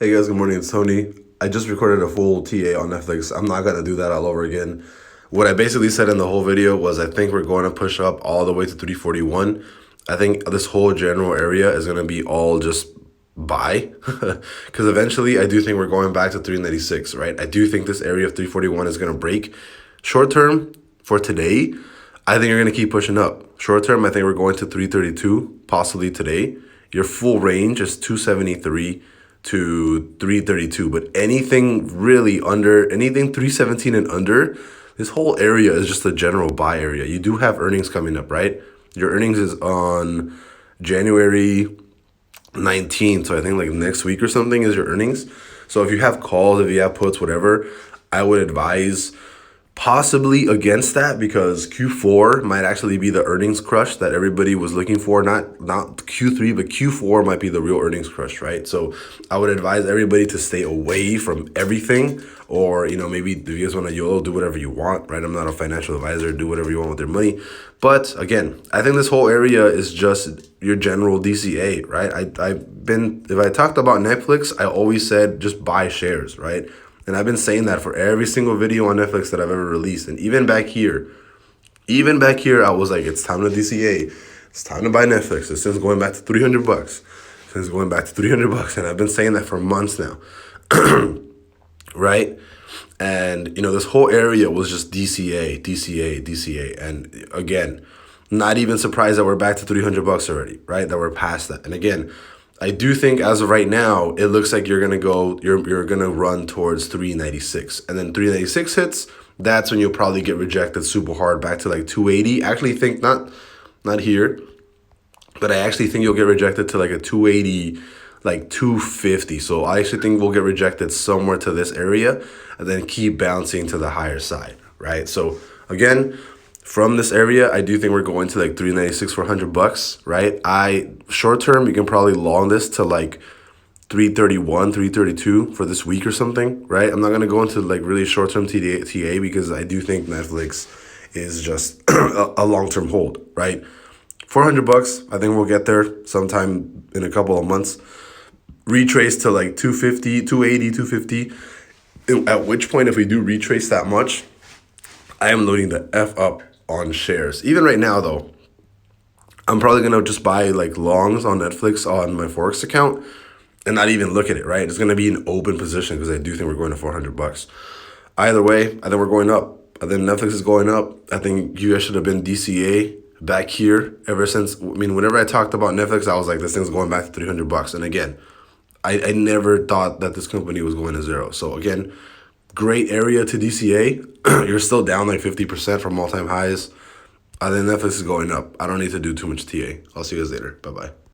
Hey guys, good morning. It's Tony. I just recorded a full TA on Netflix. I'm not gonna do that all over again. What I basically said in the whole video was I think we're going to push up all the way to 341. I think this whole general area is gonna be all just buy because eventually I do think we're going back to 396, right? I do think this area of 341 is gonna break. Short term for today, I think you're gonna keep pushing up. Short term, I think we're going to 332 possibly today. Your full range is 273 to 332, but anything really under anything 317 and under, this whole area is just a general buy area. You do have earnings coming up, right? Your earnings is on January 19th, so I think like next week or something is your earnings. So if you have calls, if you have puts, whatever, I would advise possibly against that because Q4 might actually be the earnings crush that everybody was looking for. Not Q3, but Q4 might be the real earnings crush, right? So I would advise everybody to stay away from everything, or maybe if you guys want to YOLO, do whatever you want, right? I'm not a financial advisor, do whatever you want with your money. But again, I think this whole area is just your general DCA, right? If I talked about Netflix, I always said just buy shares, right? And I've been saying that for every single video on Netflix that I've ever released. And even back here, I was like, it's time to DCA. It's time to buy Netflix. This thing's going back to $300. This thing's going back to $300. And I've been saying that for months now. Right? And, this whole area was just DCA, DCA, DCA. And again, not even surprised that we're back to $300 already, right? That we're past that. And again, I do think as of right now, it looks like you're gonna run towards 396, and then 396 hits. That's when you'll probably get rejected super hard back to like 280. I actually think not here, but I actually think you'll get rejected to like a 280, like 250. So I actually think we'll get rejected somewhere to this area, and then keep bouncing to the higher side, right? So again, from this area, I do think we're going to like 396 for $100, right? Short term, you can probably long this to like 331, 332 for this week or something, right? I'm not gonna go into like really short term TA because I do think Netflix is just a long term hold, right? $400, I think we'll get there sometime in a couple of months. Retrace to like 250, 280, 250. At which point, if we do retrace that much, I am loading the F up on shares. Even right now, though, I'm probably going to just buy like longs on Netflix on my Forex account and not even look at it, right? It's going to be an open position because I do think we're going to $400. Either way, I think we're going up. I think Netflix is going up. I think you guys should have been DCA back here ever since. I mean, whenever I talked about Netflix, I was like, this thing's going back to $300. And again, I never thought that this company was going to zero. So again, great area to DCA. You're still down like 50% from all-time highs. I think Netflix is going up. I don't need to do too much TA. I'll see you guys later. Bye-bye.